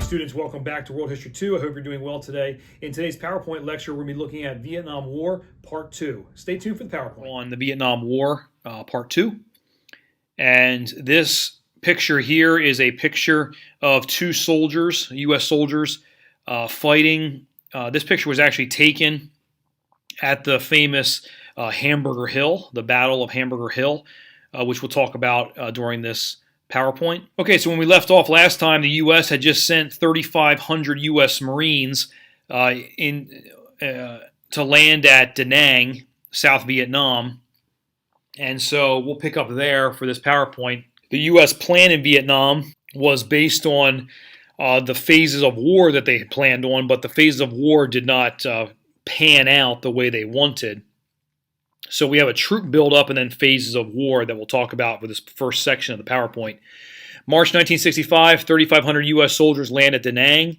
students, welcome back to World History 2. I hope you're doing well today. In today's PowerPoint lecture, we're going to be looking at Vietnam War Part 2. Stay tuned for the PowerPoint. On the Vietnam War Part 2. And this picture here is a picture of two soldiers, U.S. soldiers, fighting. This picture was actually taken at the famous Hamburger Hill, the Battle of Hamburger Hill, which we'll talk about during this PowerPoint. Okay, so when we left off last time, the U.S. had just sent 3,500 U.S. Marines to land at Da Nang, South Vietnam, and so we'll pick up there for this PowerPoint. The U.S. plan in Vietnam was based on the phases of war that they had planned on, but the phases of war did not pan out the way they wanted. So we have a troop buildup and then phases of war that we'll talk about for this first section of the PowerPoint. March 1965, 3,500 U.S. soldiers land at Da Nang.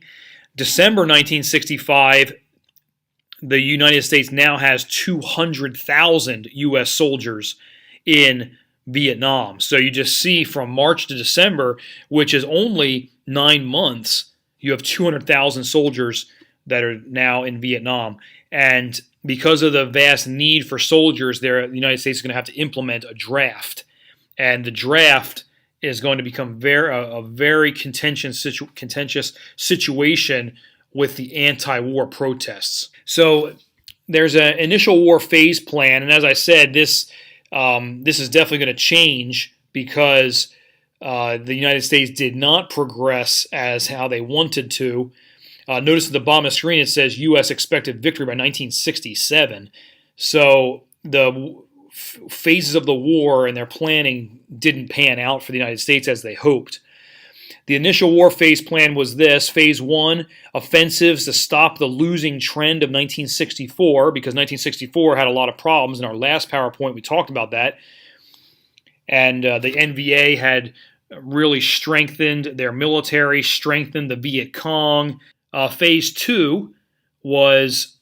December 1965, the United States now has 200,000 U.S. soldiers in Vietnam. So you just see from March to December, which is only 9 months, you have 200,000 soldiers that are now in Vietnam. And because of the vast need for soldiers there, the United States is going to have to implement a draft. And the draft is going to become a very contentious situation with the anti-war protests. So there's an initial war phase plan, and as I said, this is definitely going to change because the United States did not progress as how they wanted to. Notice at the bottom of the screen it says U.S. expected victory by 1967. So the phases of the war and their planning didn't pan out for the United States as they hoped. The initial war phase plan was this. Phase 1, offensives to stop the losing trend of 1964, because 1964 had a lot of problems. In our last PowerPoint, we talked about that. And the NVA had really strengthened their military, strengthened the Viet Cong. Phase 2 was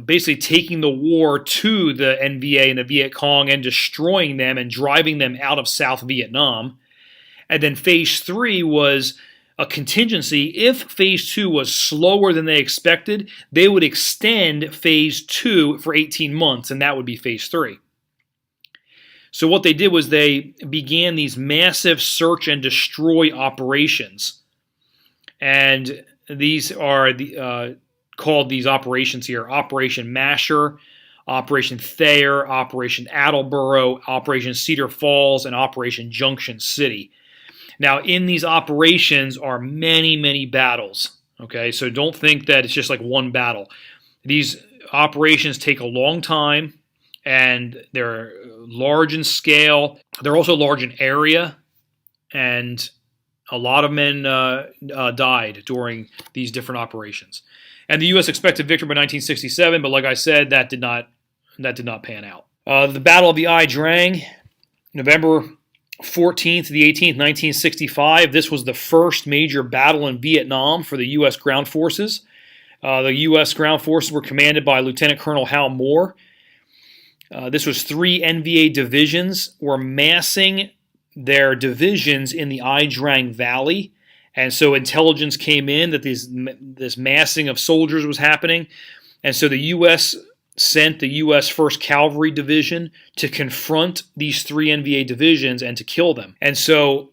basically taking the war to the NVA and the Viet Cong and destroying them and driving them out of South Vietnam. And then Phase 3 was a contingency. If Phase 2 was slower than they expected, they would extend Phase 2 for 18 months, and that would be Phase 3. So what they did was they began these massive search and destroy operations. And these are called these operations here: Operation Masher, Operation Thayer, Operation Attleboro, Operation Cedar Falls, and Operation Junction City. Now, in these operations are many, many battles. Okay, so don't think that it's just like one battle. These operations take a long time, and they're large in scale. They're also large in area, and a lot of men died during these different operations. And the U.S. expected victory by 1967, but like I said, that did not pan out. The Battle of the Ai Drang, November 14th to the 18th, 1965. This was the first major battle in Vietnam for the U.S. ground forces. The U.S. ground forces were commanded by Lieutenant Colonel Hal Moore. This was 3 NVA divisions were massing their divisions in the Ai Drang Valley, and so intelligence came in that this massing of soldiers was happening, and so the U.S. sent the U.S. 1st Cavalry Division to confront these 3 NVA divisions and to kill them. And so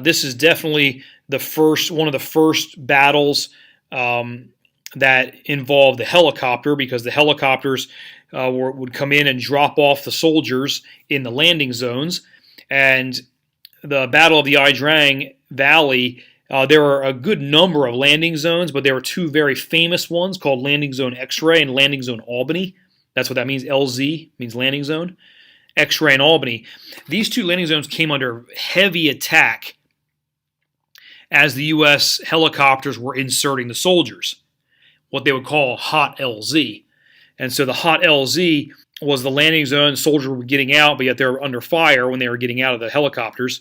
this is definitely one of the first battles that involved the helicopter, because the helicopters would come in and drop off the soldiers in the landing zones. And the Battle of the Ai Drang Valley, there were a good number of landing zones, but there were 2 very famous ones called Landing Zone X-Ray and Landing Zone Albany. That's what that means. LZ means landing zone. X-Ray and Albany. These 2 landing zones came under heavy attack as the U.S. helicopters were inserting the soldiers, what they would call hot LZ. And so the hot LZ was the landing zone. Soldiers were getting out, but yet they were under fire when they were getting out of the helicopters.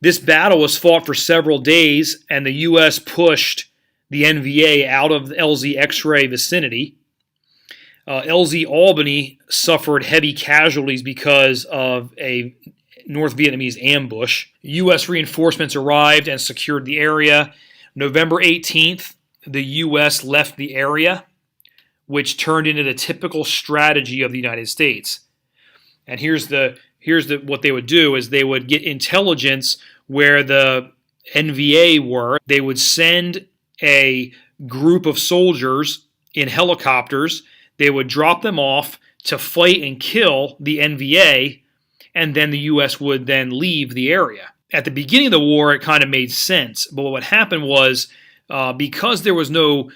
This battle was fought for several days, and the U.S. pushed the NVA out of the LZ X-Ray vicinity. LZ Albany suffered heavy casualties because of a North Vietnamese ambush. U.S. reinforcements arrived and secured the area. November 18th, the U.S. left the area, which turned into the typical strategy of the United States. And here's what they would do is they would get intelligence where the NVA were. They would send a group of soldiers in helicopters. They would drop them off to fight and kill the NVA, and then the U.S. would then leave the area. At the beginning of the war, it kind of made sense, but what happened was because there was no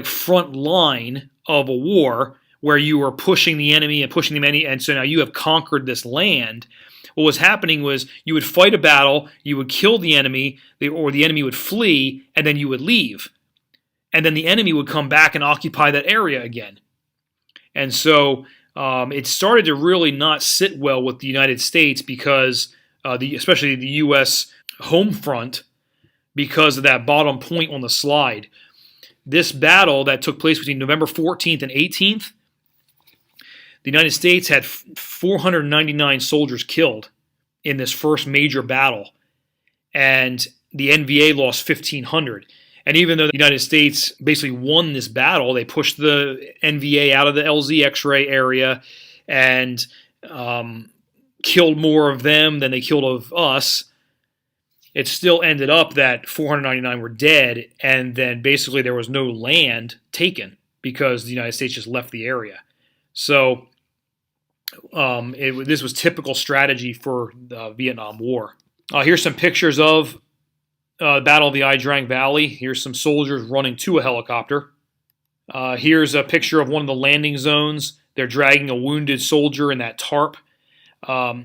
front line of a war where you were pushing the enemy, and so now you have conquered this land. What was happening was you would fight a battle, you would kill the enemy, or the enemy would flee, and then you would leave. And then the enemy would come back and occupy that area again. And so it started to really not sit well with the United States because, especially the U.S. home front, because of that bottom point on the slide. This battle that took place between November 14th and 18th, the United States had 499 soldiers killed in this first major battle, and the NVA lost 1,500. And even though the United States basically won this battle, they pushed the NVA out of the LZ X-ray area and killed more of them than they killed of us. It still ended up that 499 were dead, and then basically there was no land taken because the United States just left the area. So this was typical strategy for the Vietnam War. Here's some pictures of the Battle of the Ai Drang Valley. Here's some soldiers running to a helicopter. Here's a picture of one of the landing zones. They're dragging a wounded soldier in that tarp. The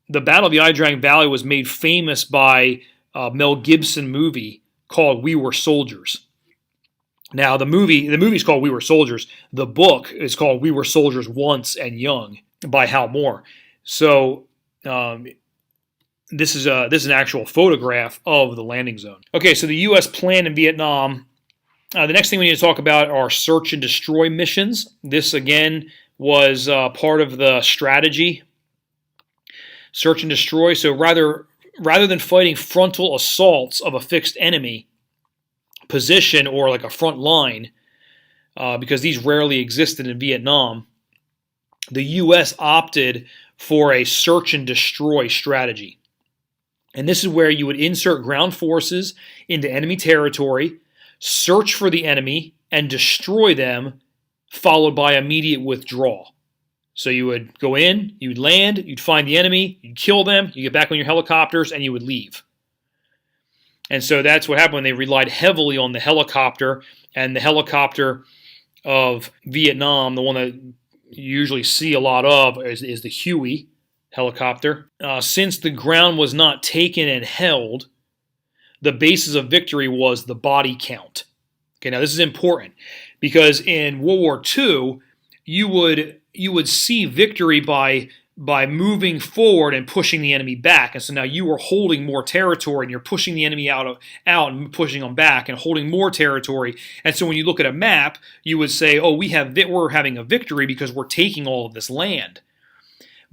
Battle of the Ai Drang Valley was made famous by a Mel Gibson movie called We Were Soldiers. Now, the movie's called We Were Soldiers. The book is called We Were Soldiers Once and Young by Hal Moore. So this is an actual photograph of the landing zone. Okay, so the U.S. plan in Vietnam. The next thing we need to talk about are search and destroy missions. This, again, was part of the strategy. Search and destroy. So rather than fighting frontal assaults of a fixed enemy position or like a front line, because these rarely existed in Vietnam, the U.S. opted for a search and destroy strategy. And this is where you would insert ground forces into enemy territory, search for the enemy, and destroy them, followed by immediate withdrawal. So you would go in, you'd land, you'd find the enemy, you'd kill them, you get back on your helicopters, and you would leave. And so that's what happened when they relied heavily on the helicopter. And the helicopter of Vietnam, the one that you usually see a lot of, is the Huey helicopter. Since the ground was not taken and held, the basis of victory was the body count. Okay, now this is important because in World War II, you would see victory by moving forward and pushing the enemy back. And so now you are holding more territory and you're pushing the enemy out and pushing them back and holding more territory. And so when you look at a map, you would say, oh, we're having a victory because we're taking all of this land.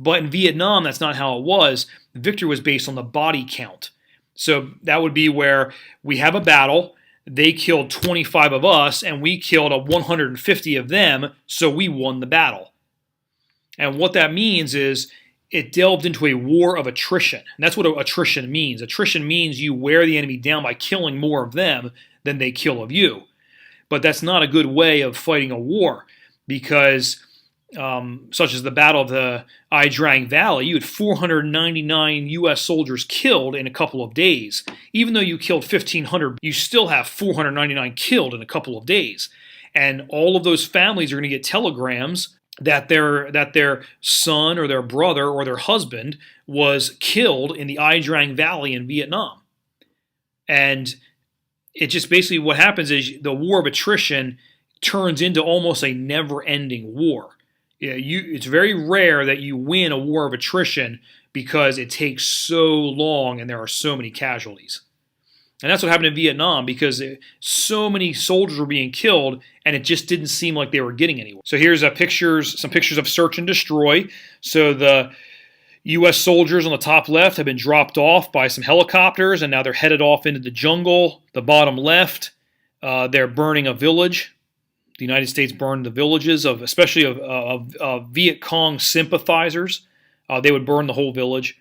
But in Vietnam, that's not how it was. The victory was based on the body count. So that would be where we have a battle, they killed 25 of us, and we killed 150 of them, so we won the battle. And what that means is it delved into a war of attrition. And that's what attrition means. Attrition means you wear the enemy down by killing more of them than they kill of you. But that's not a good way of fighting a war because such as the Battle of the Ai Drang Valley, you had 499 U.S. soldiers killed in a couple of days. Even though you killed 1,500, you still have 499 killed in a couple of days. And all of those families are going to get telegrams that their son or their brother or their husband was killed in the Ai Drang Valley in Vietnam. And it just basically what happens is the war of attrition turns into almost a never-ending war. It's very rare that you win a war of attrition because it takes so long and there are so many casualties. And that's what happened in Vietnam because so many soldiers were being killed and it just didn't seem like they were getting anywhere. So here's some pictures of search and destroy. So U.S. soldiers on the top left have been dropped off by some helicopters, and now they're headed off into the jungle. The bottom left, they're burning a village. The United States burned the villages of, especially of Viet Cong sympathizers. They would burn the whole village.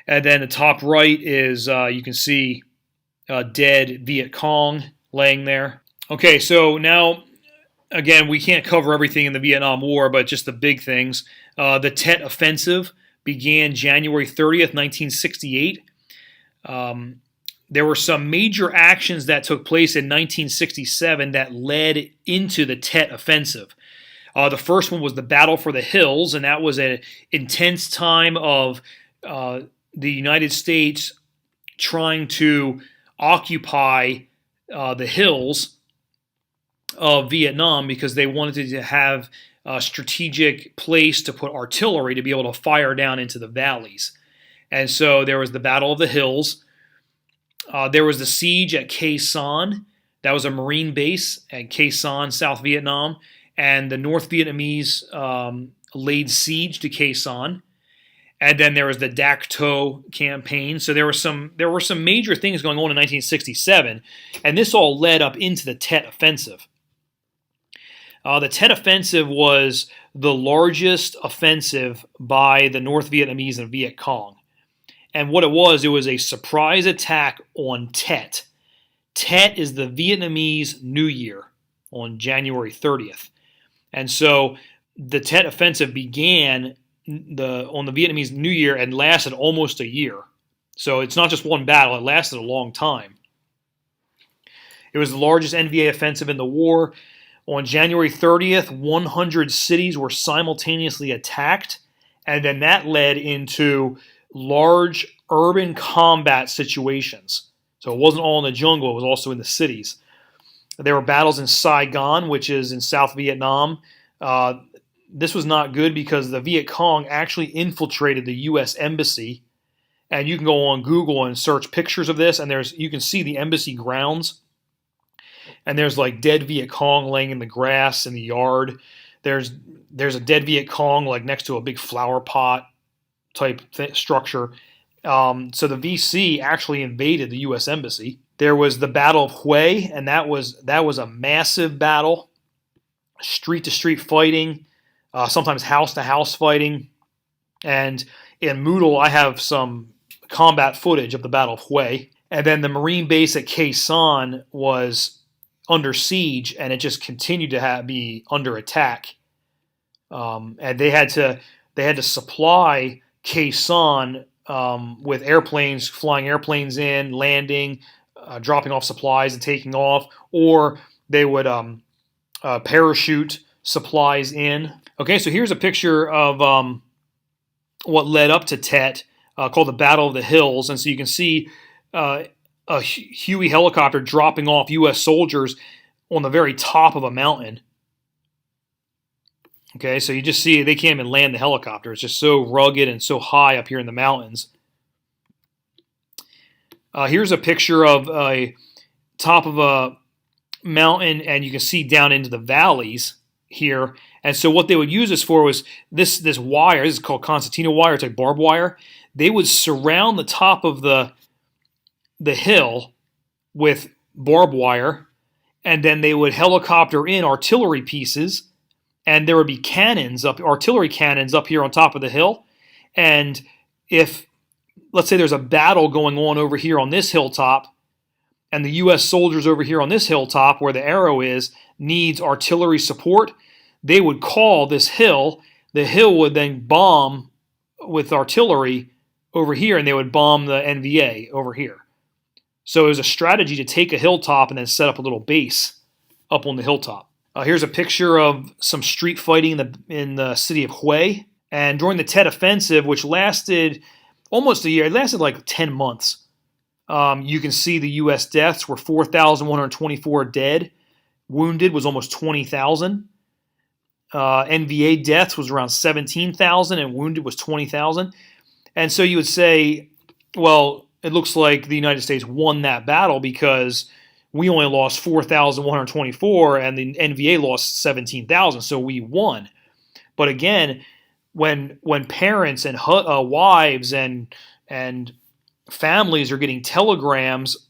And then the top right is, you can see dead Viet Cong laying there. Okay, so now, again, we can't cover everything in the Vietnam War, but just the big things. The Tet Offensive began January 30th, 1968. There were some major actions that took place in 1967 that led into the Tet Offensive. The first one was the Battle for the Hills, and that was an intense time of the United States trying to occupy the hills of Vietnam because they wanted to have a strategic place to put artillery to be able to fire down into the valleys. And so there was the Battle of the Hills. There was the siege at Khe Sanh. That was a Marine base at Khe Sanh, South Vietnam. And the North Vietnamese laid siege to Khe Sanh. And then there was the Dak To campaign. So there were some major things going on in 1967, and this all led up into the Tet Offensive. The Tet Offensive was the largest offensive by the North Vietnamese and Viet Cong. And what it was a surprise attack on Tet. Tet is the Vietnamese New Year on January 30th. And so the Tet Offensive began on the Vietnamese New Year and lasted almost a year. So it's not just one battle, it lasted a long time. It was the largest NVA offensive in the war. On January 30th, 100 cities were simultaneously attacked, and then that led into large urban combat situations. So it wasn't all in the jungle, it was also in the cities. There were battles in Saigon, which is in South Vietnam. This was not good because the Viet Cong actually infiltrated the U.S. Embassy. And you can go on Google and search pictures of this, and you can see the embassy grounds. And there's like dead Viet Cong laying in the grass in the yard. There's a dead Viet Cong like next to a big flower pot type structure. So the VC actually invaded the U.S. Embassy. There was the Battle of Hue, and that was a massive battle, street-to-street fighting, sometimes house-to-house fighting. And in Moodle, I have some combat footage of the Battle of Hue. And then the Marine base at Khe Sanh was under siege, and it just continued to be under attack. And they had to supply Khe Sanh with airplanes, flying airplanes in, landing, dropping off supplies and taking off, or they would parachute supplies in. Okay, so here's a picture of what led up to Tet, called the Battle of the Hills. And so you can see a Huey helicopter dropping off U.S. soldiers on the very top of a mountain. Okay, so you just see they can't even land the helicopter. It's just so rugged and so high up here in the mountains. Here's a picture of a top of a mountain, and you can see down into the valleys here. And so what they would use this for was this wire. This is called concertina wire. It's like barbed wire. They would surround the top of the hill with barbed wire, and then they would helicopter in artillery pieces, and there would be artillery cannons up here on top of the hill. And if, let's say there's a battle going on over here on this hilltop, and the U.S. soldiers over here on this hilltop where the arrow is needs artillery support, they would call this hill. The hill would then bomb with artillery over here, and they would bomb the NVA over here. So it was a strategy to take a hilltop and then set up a little base up on the hilltop. Here's a picture of some street fighting in the city of Hue. And during the Tet Offensive, which lasted almost a year, it lasted like 10 months. You can see the U.S. deaths were 4,124 dead. Wounded was almost 20,000. NVA deaths was around 17,000, and wounded was 20,000. And so you would say, well, it looks like the United States won that battle because we only lost 4,124 and the NVA lost 17,000, so we won. But again, when parents and wives and families are getting telegrams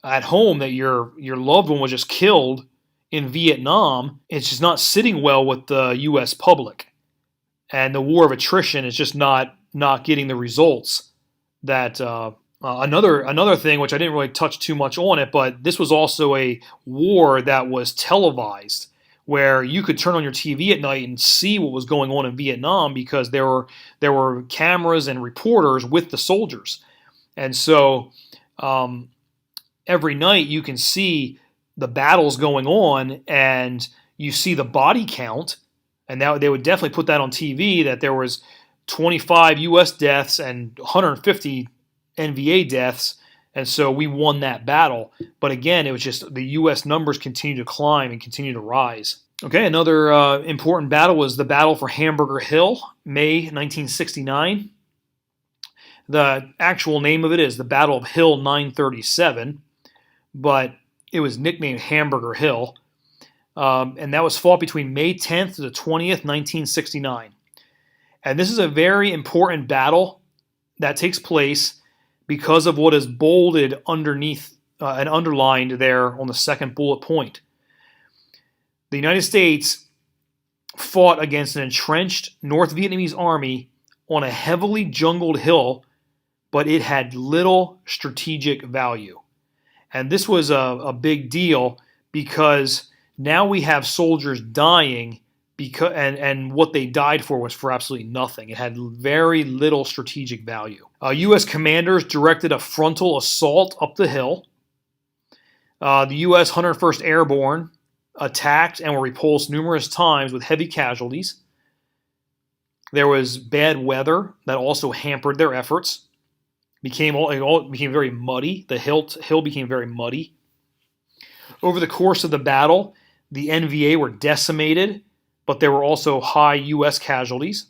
at home that your loved one was just killed in Vietnam, it's just not sitting well with the U.S. public, and the war of attrition is just not getting the results that. Another thing, which I didn't really touch too much on it, but this was also a war that was televised, where you could turn on your TV at night and see what was going on in Vietnam because there were cameras and reporters with the soldiers, and so every night you can see the battles going on, and you see the body count, and now they would definitely put that on TV that there was 25 U.S. deaths and 150 NVA deaths, and so we won that battle. But again, it was just the U.S. numbers continue to climb and continue to rise. Okay, another important battle was the Battle for Hamburger Hill, May 1969. The actual name of it is the Battle of Hill 937, but it was nicknamed Hamburger Hill, and that was fought between May 10th to the 20th, 1969. And this is a very important battle that takes place because of what is bolded underneath and underlined there on the second bullet point. The United States fought against an entrenched North Vietnamese army on a heavily jungled hill, but it had little strategic value. And this was a big deal because now we have soldiers dying and what they died for was for absolutely nothing. It had very little strategic value. U.S. commanders directed a frontal assault up the hill. The U.S. 101st Airborne attacked and were repulsed numerous times with heavy casualties. There was bad weather that also hampered their efforts. It became very muddy. The hill became very muddy. Over the course of the battle, the NVA were decimated, but there were also high U.S. casualties.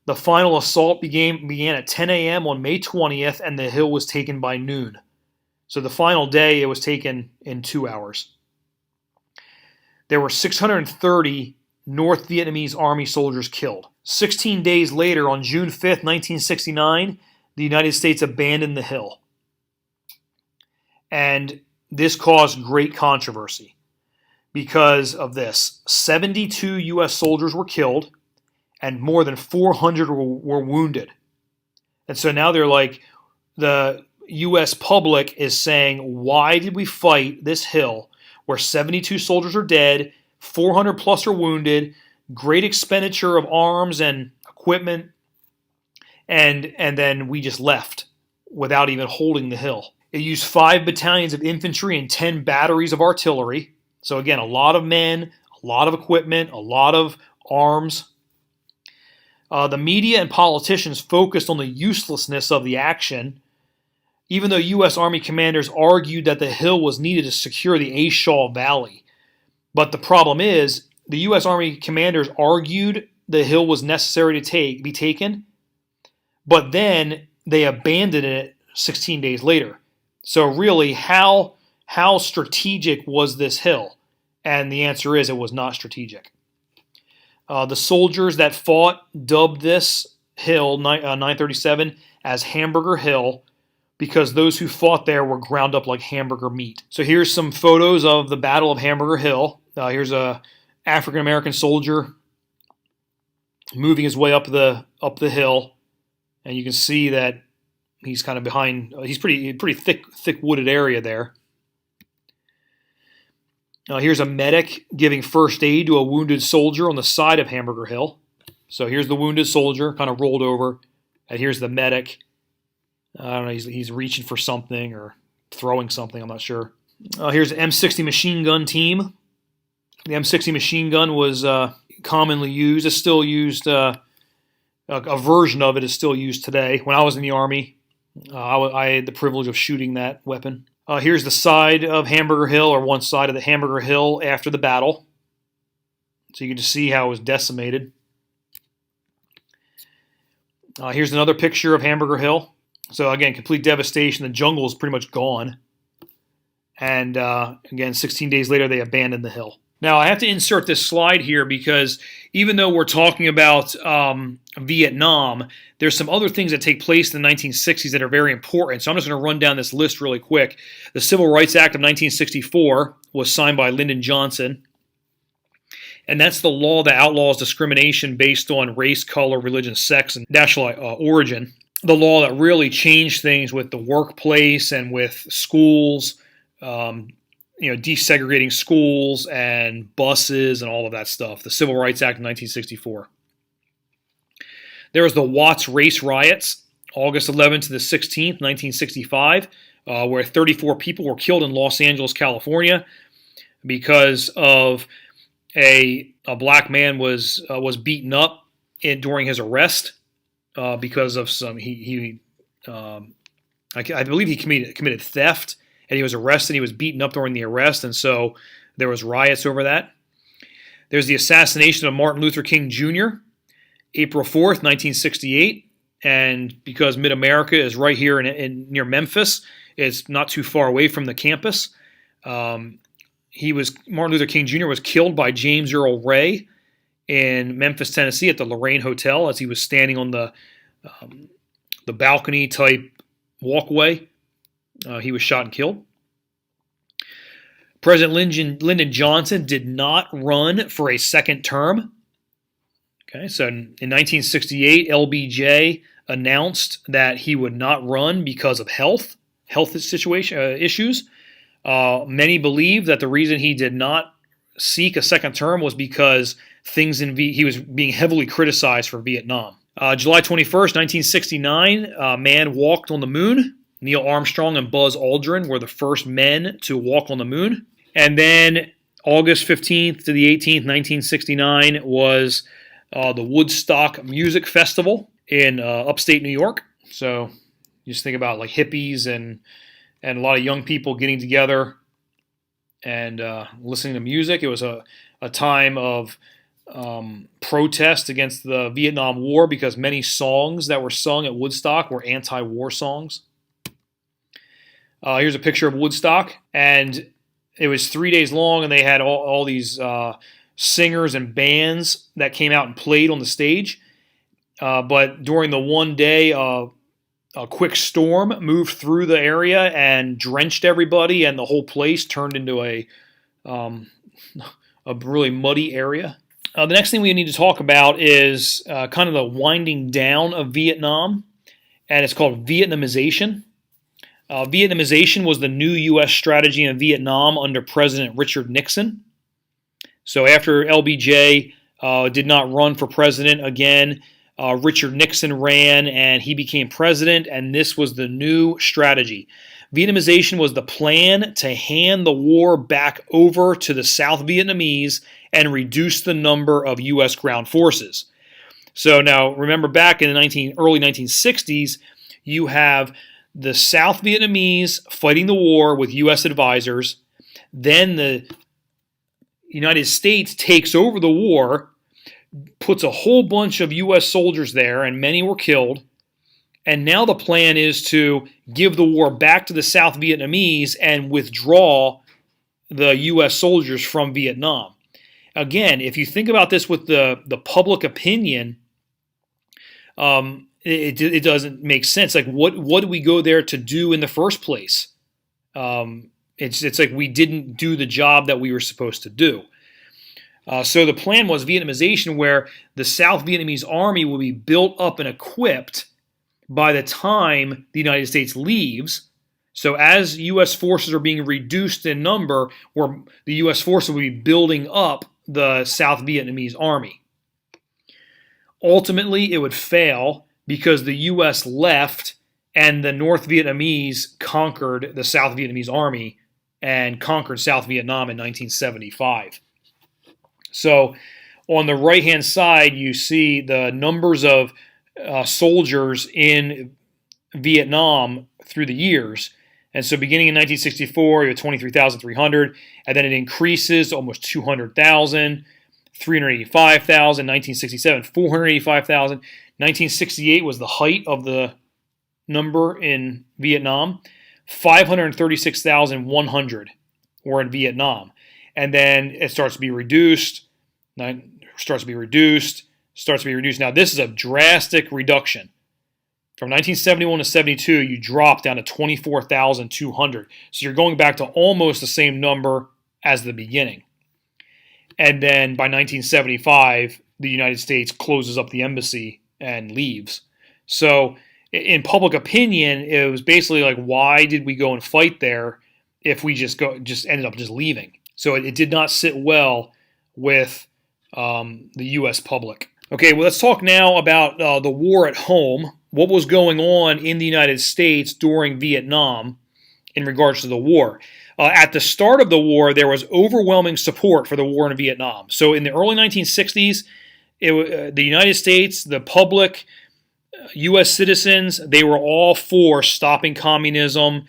The final assault began at 10 a.m. on May 20th, and the hill was taken by noon. So the final day, it was taken in 2 hours. There were 630 North Vietnamese Army soldiers killed. 16 days later, on June 5th, 1969, the United States abandoned the hill. And this caused great controversy. Because of this, 72 U.S. soldiers were killed and more than 400 were wounded. And so now they're like, the U.S. public is saying, why did we fight this hill where 72 soldiers are dead, 400 plus are wounded, great expenditure of arms and equipment, and then we just left without even holding the hill. It used 5 battalions of infantry and 10 batteries of artillery. So again, a lot of men, a lot of equipment, a lot of arms. The media and politicians focused on the uselessness of the action, even though U.S. Army commanders argued that the hill was needed to secure the A Shaw Valley. But the problem is, the U.S. Army commanders argued the hill was necessary to be taken, but then they abandoned it 16 days later. So really, how strategic was this hill? And the answer is it was not strategic. The soldiers that fought dubbed this hill, 937, as Hamburger Hill because those who fought there were ground up like hamburger meat. So here's some photos of the Battle of Hamburger Hill. Here's a African-American soldier moving his way up the hill, and you can see that he's kind of behind. He's pretty thick wooded area there. Here's a medic giving first aid to a wounded soldier on the side of Hamburger Hill. So here's the wounded soldier, kind of rolled over, and here's the medic. I don't know, he's reaching for something or throwing something, I'm not sure. Here's the M60 machine gun team. The M60 machine gun was commonly used. It's still used, a version of it is still used today. When I was in the Army, I had the privilege of shooting that weapon. Here's the side of Hamburger Hill, or one side of the Hamburger Hill after the battle. So you can just see how it was decimated. Here's another picture of Hamburger Hill. So again, complete devastation. The jungle is pretty much gone. And again, 16 days later, they abandoned the hill. Now, I have to insert this slide here because even though we're talking about Vietnam, there's some other things that take place in the 1960s that are very important. So I'm just going to run down this list really quick. The Civil Rights Act of 1964 was signed by Lyndon Johnson, and that's the law that outlaws discrimination based on race, color, religion, sex, and national origin. The law that really changed things with the workplace and with schools, desegregating schools and buses and all of that stuff. The Civil Rights Act of 1964. There was the Watts Race Riots, August 11th to the 16th, 1965, where 34 people were killed in Los Angeles, California, because of a black man was beaten up during his arrest because of I believe he committed theft, and he was arrested. He was beaten up during the arrest, and so there was riots over that. There's the assassination of Martin Luther King Jr., April 4th, 1968, and because Mid-America is right here near Memphis, it's not too far away from the campus. Martin Luther King Jr. was killed by James Earl Ray in Memphis, Tennessee, at the Lorraine Hotel as he was standing on the balcony type walkway. He was shot and killed. President Lyndon Johnson did not run for a second term. Okay, so in 1968, LBJ announced that he would not run because of health situation issues. Many believe that the reason he did not seek a second term was because he was being heavily criticized for Vietnam. July 21st, 1969, a man walked on the moon. Neil Armstrong and Buzz Aldrin were the first men to walk on the moon. And then August 15th to the 18th, 1969, was the Woodstock Music Festival in upstate New York. So you just think about like hippies and a lot of young people getting together and listening to music. It was a time of protest against the Vietnam War because many songs that were sung at Woodstock were anti-war songs. Here's a picture of Woodstock, and it was 3 days long, and they had all these singers and bands that came out and played on the stage. But during the one day, a quick storm moved through the area and drenched everybody, and the whole place turned into a really muddy area. The next thing we need to talk about is kind of the winding down of Vietnam, and it's called Vietnamization. Vietnamization was the new U.S. strategy in Vietnam under President Richard Nixon. So after LBJ did not run for president again, Richard Nixon ran and he became president, and this was the new strategy. Vietnamization was the plan to hand the war back over to the South Vietnamese and reduce the number of U.S. ground forces. So now remember back in the early 1960s, you have the South Vietnamese fighting the war with U.S. advisors. Then the United States takes over the war, puts a whole bunch of U.S. soldiers there, and many were killed. And now the plan is to give the war back to the South Vietnamese and withdraw the U.S. soldiers from Vietnam. Again, if you think about this with the public opinion, it doesn't make sense. Like, what did we go there to do in the first place? It's like we didn't do the job that we were supposed to do. So the plan was Vietnamization, where the South Vietnamese army will be built up and equipped by the time the United States leaves. So as U.S. forces are being reduced in number, where the U.S. forces will be building up the South Vietnamese army. Ultimately, it would fail because the U.S. left and the North Vietnamese conquered the South Vietnamese army and conquered South Vietnam in 1975. So on the right-hand side, you see the numbers of soldiers in Vietnam through the years. And so beginning in 1964, you have 23,300, and then it increases to almost 200,000, 385,000, 1967, 485,000. 1968 was the height of the number in Vietnam. 536,100 were in Vietnam. and then it starts to be reduced, starts to be reduced, starts to be reduced. Now this is a drastic reduction. From 1971 to 72, you drop down to 24,200. So you're going back to almost the same number as the beginning. And then by 1975, the United States closes up the embassy and leaves. So in public opinion, it was basically like, why did we go and fight there if we just ended up just leaving? So it did not sit well with the U.S. public. Okay, well, let's talk now about the war at home. What was going on in the United States during Vietnam in regards to the war. At the start of the war, there was overwhelming support for the war in Vietnam. So in the early 1960s, the United States, the public, U.S. citizens, they were all for stopping communism.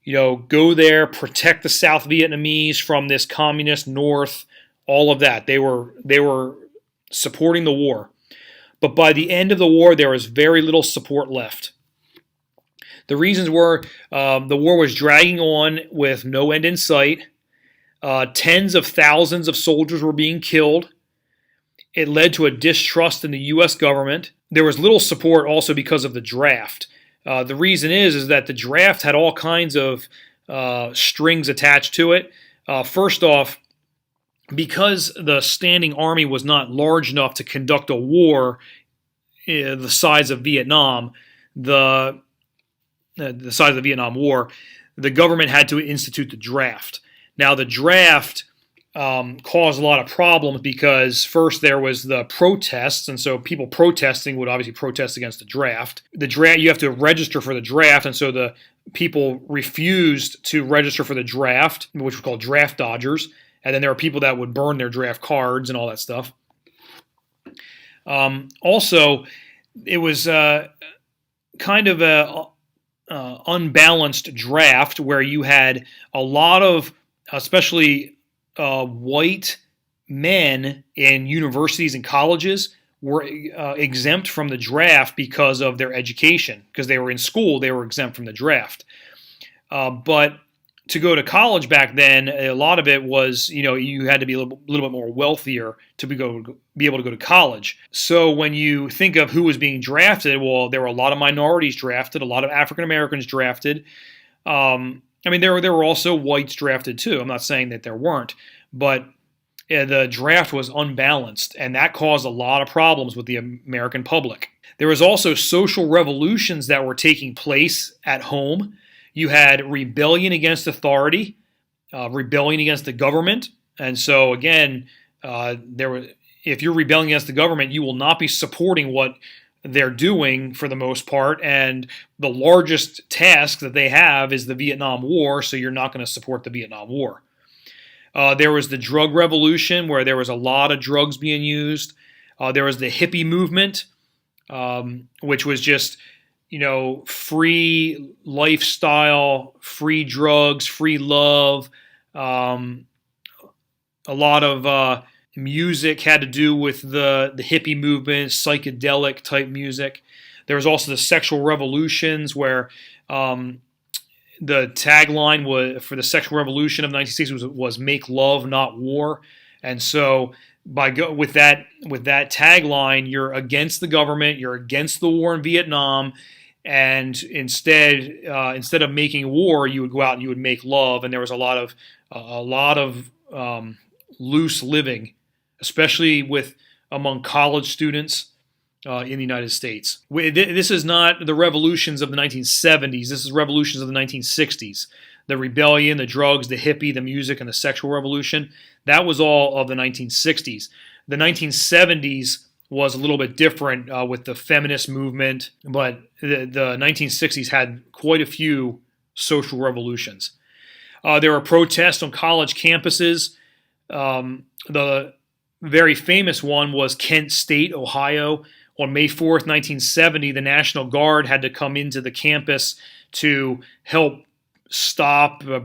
Go there, protect the South Vietnamese from this communist North, all of that. They were supporting the war. But by the end of the war, there was very little support left. The reasons were the war was dragging on with no end in sight. Tens of thousands of soldiers were being killed. It led to a distrust in the U.S. government. There was little support also because of the draft. The reason is that the draft had all kinds of strings attached to it. First off, because the standing army was not large enough to conduct a war the size of Vietnam, the size of the Vietnam War, the government had to institute the draft. Now, the draft caused a lot of problems because first there was the protests, and so people protesting would obviously protest against the draft. The draft, you have to register for the draft, and so the people refused to register for the draft, which were called draft dodgers. And then there were people that would burn their draft cards and all that stuff. Also, it was kind of a unbalanced draft where you had a lot of, especially white men in universities and colleges were exempt from the draft because of their education. Because they were in school, they were exempt from the draft. But to go to college back then, a lot of it was, you had to be a little bit more wealthier to be able to go to college. So when you think of who was being drafted, well, there were a lot of minorities drafted, a lot of African Americans drafted. There were also whites drafted too. I'm not saying that there weren't, but the draft was unbalanced, and that caused a lot of problems with the American public. There was also social revolutions that were taking place at home. You had rebellion against authority, rebellion against the government. And so, again, if you're rebelling against the government, you will not be supporting what they're doing for the most part. And the largest task that they have is the Vietnam War, so you're not going to support the Vietnam War. There was the drug revolution where there was a lot of drugs being used. There was the hippie movement, which was just free lifestyle, free drugs, free love. A lot of music had to do with the hippie movement, psychedelic type music. There was also the sexual revolutions where the tagline for the sexual revolution of the 1960s was "Make love, not war." And so with that tagline, you're against the government, you're against the war in Vietnam. And instead of making war, you would go out and you would make love, and there was a lot of loose living, especially among college students in the United States. This is not the revolutions of the 1970s. This is revolutions of the 1960s. The rebellion, the drugs, the hippie, the music, and the sexual revolution. That was all of the 1960s. The 1970s was a little bit different with the feminist movement, but the 1960s had quite a few social revolutions. There were protests on college campuses. The very famous one was Kent State, Ohio. On May 4th, 1970, the National Guard had to come into the campus to help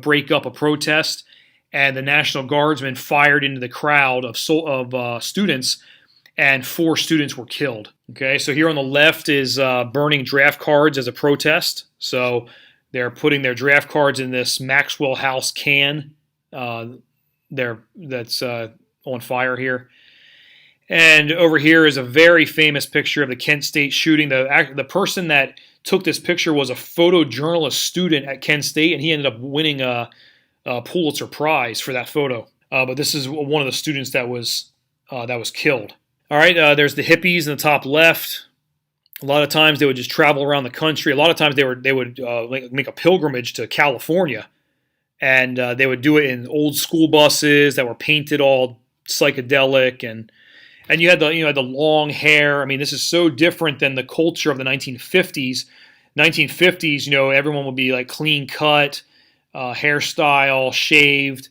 break up a protest, and the National Guardsmen fired into the crowd of students, and 4 students were killed. Okay, so here on the left is burning draft cards as a protest. So they're putting their draft cards in this Maxwell House can. that's on fire here. And over here is a very famous picture of the Kent State shooting. The person that took this picture was a photojournalist student at Kent State, and he ended up winning a Pulitzer Prize for that photo. But this is one of the students that was killed. All right, there's the hippies in the top left. A lot of times they would just travel around the country. A lot of times they would make a pilgrimage to California, and they would do it in old school buses that were painted all psychedelic, and you had the long hair. I mean, this is so different than the culture of the 1950s. 1950s, everyone would be like clean cut, hairstyle, shaved,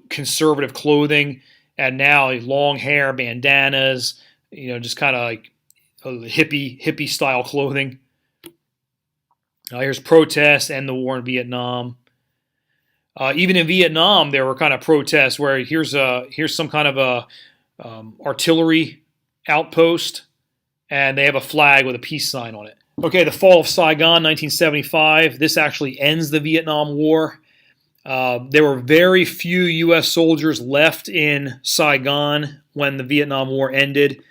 conservative clothing, and now long hair, bandanas, just kind of like hippie style clothing. Here's protests and the war in Vietnam. Even in Vietnam, there were kind of protests where here's some kind of a artillery outpost, and they have a flag with a peace sign on it. Okay, the fall of Saigon, 1975. This actually ends the Vietnam War. There were very few U.S. soldiers left in Saigon when the Vietnam War ended.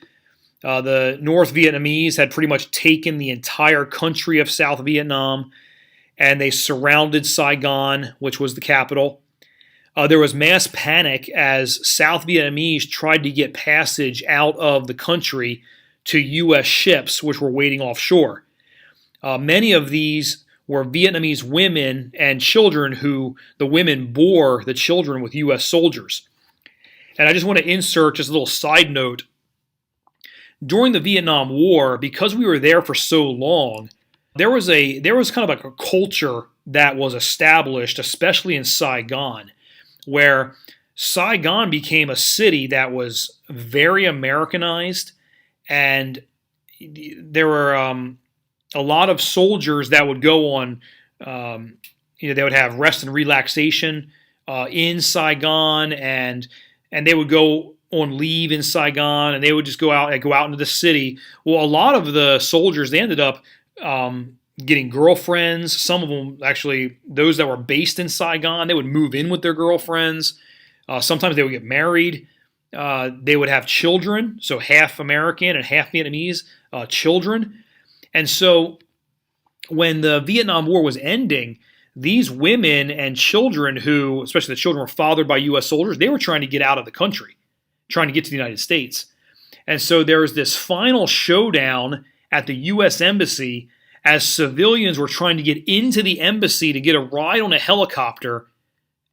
The North Vietnamese had pretty much taken the entire country of South Vietnam, and they surrounded Saigon, which was the capital. There was mass panic as South Vietnamese tried to get passage out of the country to U.S. ships, which were waiting offshore. Many of these were Vietnamese women and children who the women bore the children with U.S. soldiers. And I just want to insert just a little side note. During the Vietnam War, because we were there for so long, there was kind of like a culture that was established, especially in Saigon, where Saigon became a city that was very Americanized, and there were a lot of soldiers that would go on, they would have rest and relaxation in Saigon, and they would go on leave in Saigon, and they would just go out into the city. Well, a lot of the soldiers, they ended up getting girlfriends. Some of them, actually, those that were based in Saigon, they would move in with their girlfriends. Sometimes they would get married. They would have children, so half American and half Vietnamese children. And so when the Vietnam War was ending, these women and children who, especially the children, were fathered by U.S. soldiers, they were trying to get out of the country, trying to get to the United States. And so there was this final showdown at the U.S. Embassy as civilians were trying to get into the embassy to get a ride on a helicopter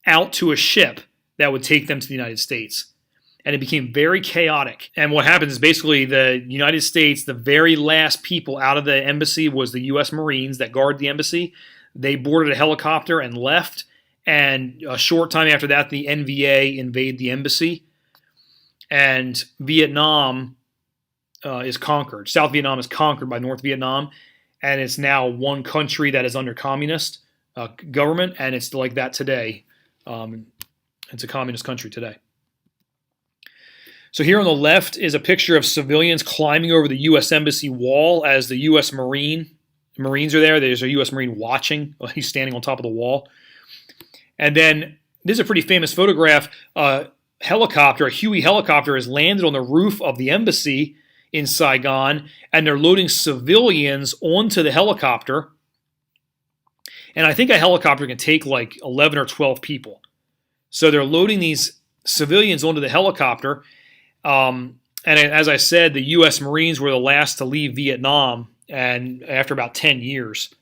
out to a ship that would take them to the United States. And it became very chaotic. And what happens is basically the United States, the very last people out of the embassy was the U.S. Marines that guard the embassy. They boarded a helicopter and left. And a short time after that, the NVA invade the embassy. And Vietnam is conquered. South Vietnam is conquered by North Vietnam. And it's now one country that is under communist government. And it's like that today. It's a communist country today. So here on the left is a picture of civilians climbing over the U.S. Embassy wall as the U.S. Marines are there. There's a U.S. Marine watching. He's standing on top of the wall. And then this is a pretty famous photograph. A Huey helicopter has landed on the roof of the embassy in Saigon, and they're loading civilians onto the helicopter. And I think a helicopter can take like 11 or 12 people. So they're loading these civilians onto the helicopter. And as I said, the U.S. Marines were the last to leave Vietnam, and after about 10 years.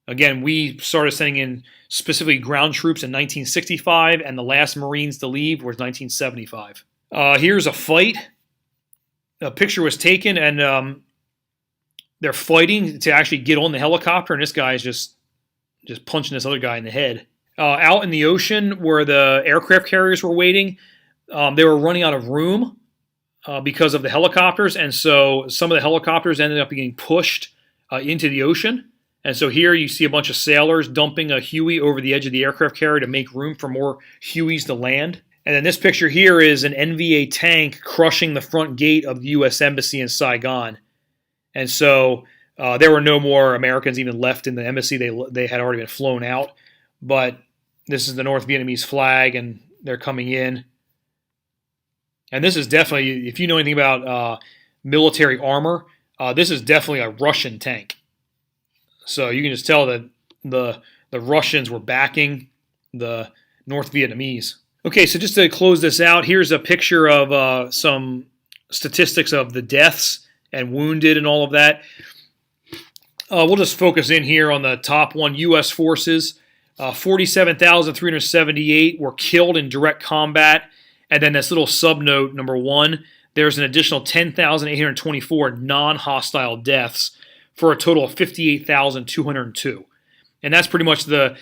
Again, we started sending in specifically ground troops in 1965, and the last Marines to leave was 1975. Here's a fight. A picture was taken, and they're fighting to actually get on the helicopter, and this guy is just punching this other guy in the head. Out in the ocean where the aircraft carriers were waiting, they were running out of room because of the helicopters, and so some of the helicopters ended up getting pushed into the ocean. And so here you see a bunch of sailors dumping a Huey over the edge of the aircraft carrier to make room for more Hueys to land. And then this picture here is an NVA tank crushing the front gate of the U.S. Embassy in Saigon. And so there were no more Americans even left in the embassy. They had already been flown out. But This is the North Vietnamese flag, and they're coming in. And this is definitely, if you know anything about military armor, this is definitely a Russian tank. So you can just tell that the Russians were backing the North Vietnamese. Okay, so just to close this out, here's a picture of some statistics of the deaths and wounded and all of that. We'll just focus in here on the top one, U.S. forces. 47,378 were killed in direct combat. And then this little subnote, number 1, there's an additional 10,824 non-hostile deaths for a total of 58,202. And that's pretty much the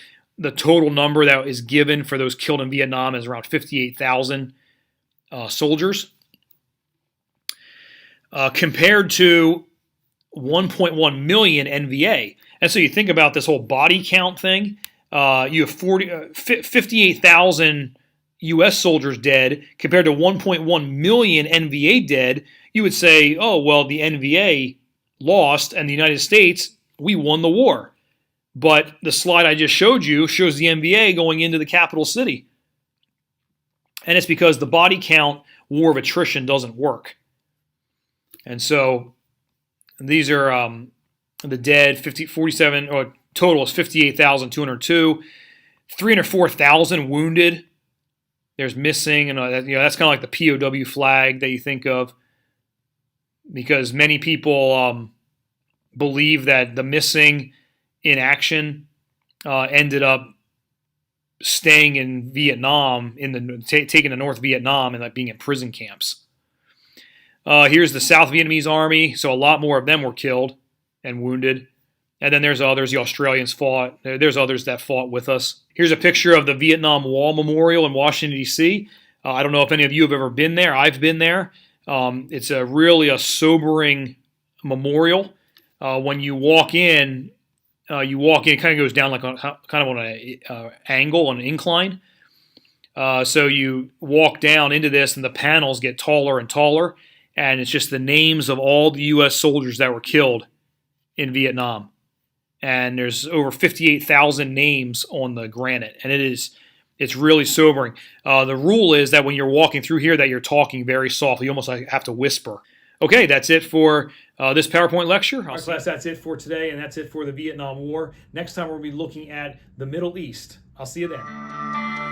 total number that is given for those killed in Vietnam is around 58,000 soldiers. Compared to 1.1 million NVA. And so you think about this whole body count thing. You have 58,000 U.S. soldiers dead compared to 1.1 million NVA dead. You would say, oh, well, the NVA lost and the United States, we won the war. But the slide I just showed you shows the NVA going into the capital city. And it's because the body count war of attrition doesn't work. And so these are the dead, 47, or total is 58,202. 304,000 wounded. There's missing, and that's kind of like the POW flag that you think of, because many people believe that the missing in action ended up staying in Vietnam, taking to North Vietnam and being in prison camps. Here's the South Vietnamese army, so a lot more of them were killed and wounded. And then there's others, the Australians fought. There's others that fought with us. Here's a picture of the Vietnam Wall Memorial in Washington, D.C. I don't know if any of you have ever been there. I've been there. It's really a sobering memorial. When you walk in, it kind of goes down like on an angle, on an incline. So you walk down into this, and the panels get taller and taller, and it's just the names of all the U.S. soldiers that were killed in Vietnam. And there's over 58,000 names on the granite, and it's really sobering. The rule is that when you're walking through here that you're talking very softly. You almost have to whisper. Okay, that's it for this PowerPoint lecture. All right, class, that's it for today, and that's it for the Vietnam War. Next time we'll be looking at the Middle East. I'll see you then.